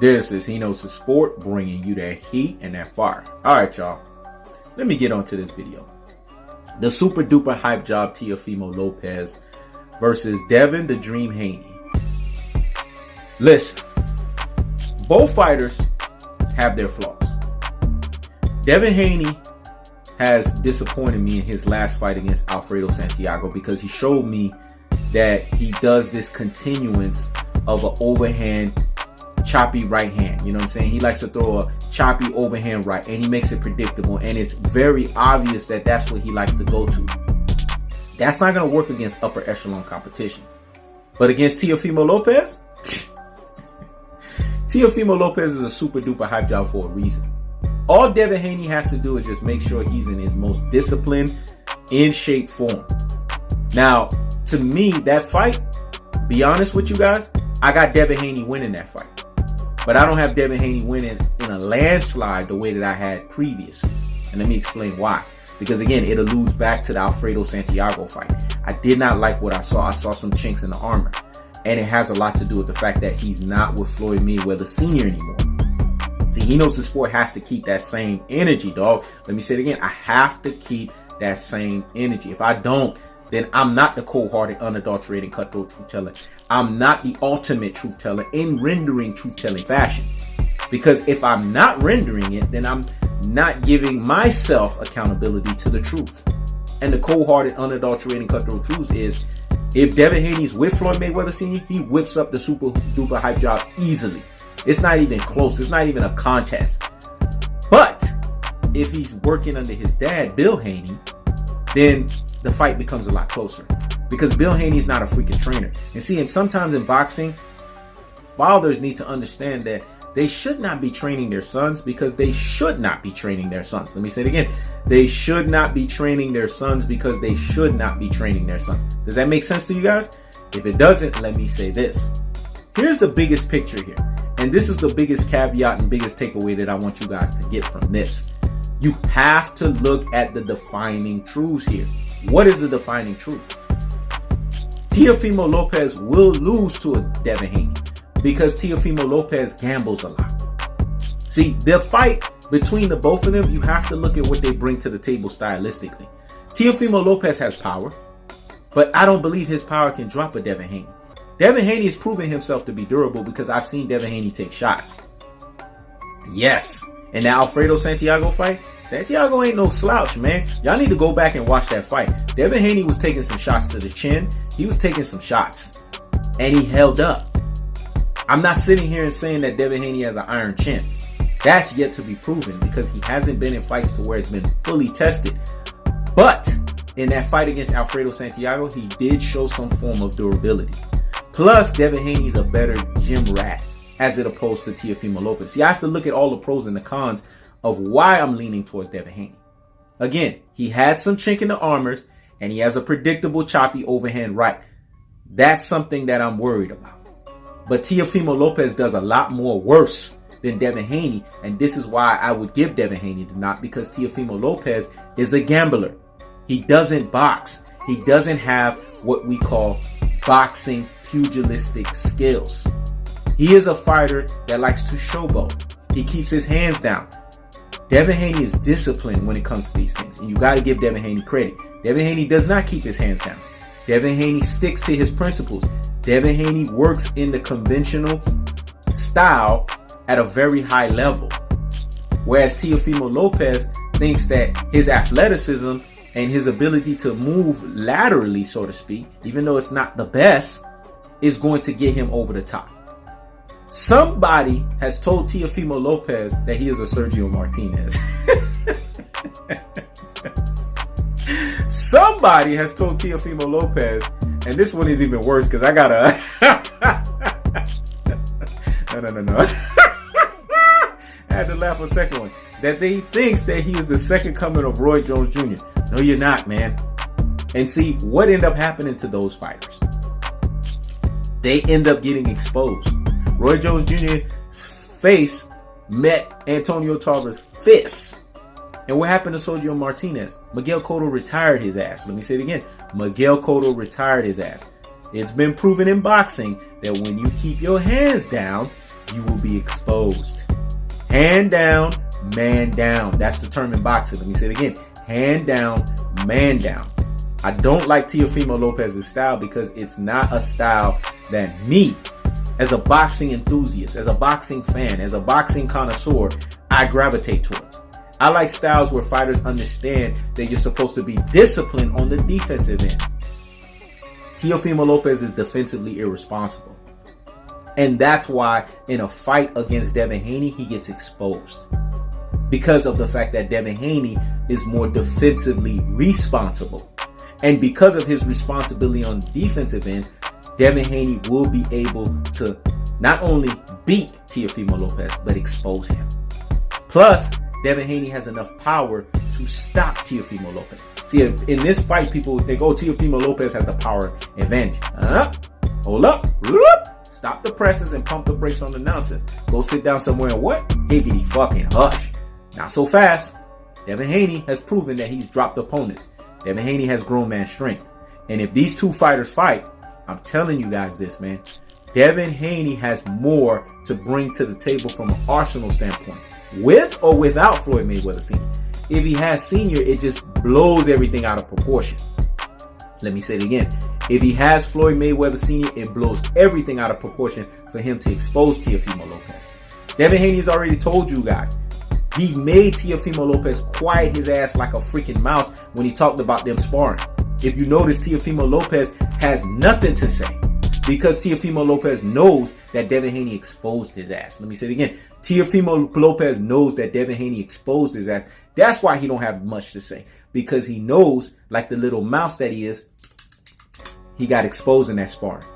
This is HeKnowsFitness, bringing you that heat and that fire. All right, y'all. Let me get on to this video. The super duper hype job Teofimo Lopez versus Devin the Dream Haney. Listen, both fighters have their flaws. Devin Haney has disappointed me in his last fight against Alfredo Santiago because he showed me that he does this continuance of an overhand choppy right hand. You know what I'm saying? He likes to throw a choppy overhand right, and he makes it predictable, and it's very obvious that that's what he likes to go to. That's not going to work against upper echelon competition. But against Teofimo Lopez, Teofimo Lopez is a super duper hype job for a reason. All Devin Haney has to do is just make sure he's in his most disciplined, in shape form. Now, to me, that fight, be honest with you guys, I got Devin Haney winning that fight. But I don't have Devin Haney winning in a landslide the way that I had previously. And let me explain why. Because again, it alludes back to the Alfredo Santiago fight. I did not like what I saw. I saw some chinks in the armor. And it has a lot to do with the fact that he's not with Floyd Mayweather Sr. anymore. See, HeKnowsFitness has to keep that same energy, dog. Let me say it again. I have to keep that same energy. If I don't, then I'm not the cold-hearted, unadulterated, cutthroat truth-teller. I'm not the ultimate truth-teller in rendering truth-telling fashion. Because if I'm not rendering it, then I'm not giving myself accountability to the truth. And the cold-hearted, unadulterated, cutthroat truth is, if Devin Haney's with Floyd Mayweather Sr., he whips up the super-duper hype job easily. It's not even close. It's not even a contest. But if he's working under his dad, Bill Haney, then the fight becomes a lot closer. Because Bill Haney is not a freaking trainer. And see, and sometimes in boxing, fathers need to understand that they should not be training their sons because they should not be training their sons. Let me say it again. They should not be training their sons because they should not be training their sons. Does that make sense to you guys? If it doesn't, let me say this. Here's the biggest picture here. And this is the biggest caveat and biggest takeaway that I want you guys to get from this. You have to look at the defining truths here. What is the defining truth? Teofimo Lopez will lose to a Devin Haney because Teofimo Lopez gambles a lot. See, the fight between the both of them, you have to look at what they bring to the table stylistically. Teofimo Lopez has power, but I don't believe his power can drop a Devin Haney. Devin Haney has proven himself to be durable because I've seen Devin Haney take shots. Yes. In the Alfredo Santiago fight, Santiago ain't no slouch, man. Y'all need to go back and watch that fight. Devin Haney was taking some shots to the chin. He was taking some shots. And he held up. I'm not sitting here and saying that Devin Haney has an iron chin. That's yet to be proven because he hasn't been in fights to where it's been fully tested. But in that fight against Alfredo Santiago, he did show some form of durability. Plus, Devin Haney's a better gym rat as it opposed to Teofimo Lopez. See, I have to look at all the pros and the cons of why I'm leaning towards Devin Haney. Again, he had some chink in the armors, and he has a predictable choppy overhand right. That's something that I'm worried about. But Teofimo Lopez does a lot more worse than Devin Haney, and this is why I would give Devin Haney the nod, because Teofimo Lopez is a gambler. He doesn't box. He doesn't have what we call boxing pugilistic skills. He is a fighter that likes to showboat. He keeps his hands down. Devin Haney is disciplined when it comes to these things, and you got to give Devin Haney credit. Devin Haney does not keep his hands down. Devin Haney sticks to his principles. Devin Haney works in the conventional style at a very high level. Whereas Teofimo Lopez thinks that his athleticism and his ability to move laterally, so to speak, even though it's not the best, is going to get him over the top. Somebody has told Teofimo Lopez that he is a Sergio Martinez. Somebody has told Teofimo Lopez, and this one is even worse because I got a... No. I had to laugh for a second one. That they thinks that he is the second coming of Roy Jones Jr. No, you're not, man. And see, what ended up happening to those fighters? They end up getting exposed. Roy Jones Jr.'s face met Antonio Tarver's fist. And what happened to Sergio Martinez? Miguel Cotto retired his ass. Let me say it again. Miguel Cotto retired his ass. It's been proven in boxing that when you keep your hands down, you will be exposed. Hand down, man down. That's the term in boxing. Let me say it again. Hand down, man down. I don't like Teofimo Lopez's style because it's not a style that me, as a boxing enthusiast, as a boxing fan, as a boxing connoisseur, I gravitate towards. I like styles where fighters understand that you're supposed to be disciplined on the defensive end. Teofimo Lopez is defensively irresponsible. And that's why in a fight against Devin Haney, he gets exposed. Because of the fact that Devin Haney is more defensively responsible. And because of his responsibility on the defensive end, Devin Haney will be able to not only beat Teofimo Lopez, but expose him. Plus, Devin Haney has enough power to stop Teofimo Lopez. See, in this fight, people think, oh, Teofimo Lopez has the power advantage. Hold up. Stop the presses and pump the brakes on the nonsense. Go sit down somewhere and what? Higgity fucking hush. Not so fast. Devin Haney has proven that he's dropped opponents. Devin Haney has grown man strength. And if these two fighters fight, I'm telling you guys this, man. Devin Haney has more to bring to the table from an arsenal standpoint. With or without Floyd Mayweather Sr. If he has Sr., it just blows everything out of proportion. Let me say it again. If he has Floyd Mayweather Sr., it blows everything out of proportion for him to expose Teofimo Lopez. Devin Haney's already told you guys. He made Teofimo Lopez quiet his ass like a freaking mouse when he talked about them sparring. If you notice, Teofimo Lopez has nothing to say because Teofimo Lopez knows that Devin Haney exposed his ass. Let me say it again. Teofimo Lopez knows that Devin Haney exposed his ass. That's why he don't have much to say, because he knows, like the little mouse that he is, he got exposed in that sparring.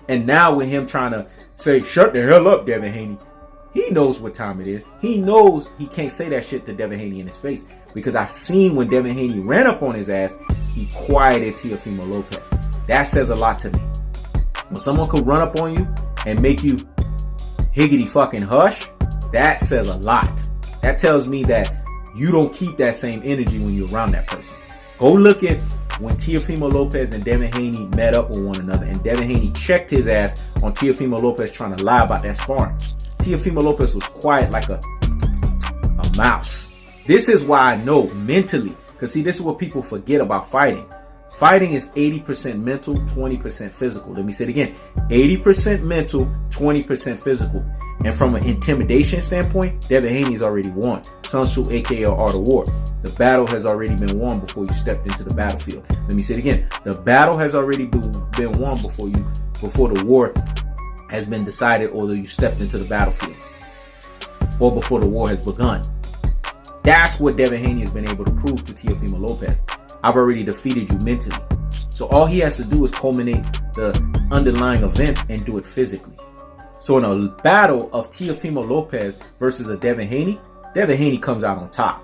And now with him trying to say, shut the hell up, Devin Haney, he knows what time it is. He knows he can't say that shit to Devin Haney in his face, because I've seen when Devin Haney ran up on his ass, he quieted Teofimo Lopez. That says a lot to me. When someone could run up on you and make you higgity fucking hush, that says a lot. That tells me that you don't keep that same energy when you're around that person. Go look at when Teofimo Lopez and Devin Haney met up with one another, and Devin Haney checked his ass on Teofimo Lopez trying to lie about that sparring. Teofimo Lopez was quiet like a mouse. This is why I know mentally, because see, this is what people forget about fighting. Fighting is 80% mental, 20% physical. Let me say it again. 80% mental, 20% physical. And from an intimidation standpoint, Devin Haney's already won. Sun Tzu, aka Art of War. The battle has already been won before you stepped into the battlefield. Let me say it again. The battle has already been won before the war has been decided, or you stepped into the battlefield, or before the war has begun. That's what Devin Haney has been able to prove to Teofimo Lopez. I've already defeated you mentally. So all he has to do is culminate the underlying events and do it physically. So in a battle of Teofimo Lopez versus a Devin Haney comes out on top.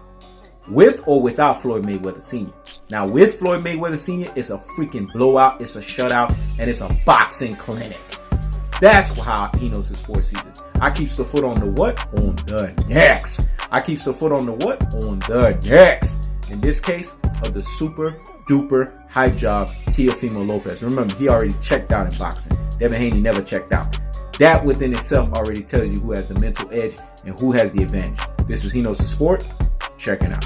With or without Floyd Mayweather Sr. Now with Floyd Mayweather Sr., it's a freaking blowout, it's a shutout, and it's a boxing clinic. That's how he knows his sports season. I keeps the foot on the what? On the necks. I keeps the foot on the what? On the necks. In this case, of the super duper hype job, Teofimo Lopez. Remember, he already checked out in boxing. Devin Haney never checked out. That within itself already tells you who has the mental edge and who has the advantage. This is He Knows His Sport. Check it out.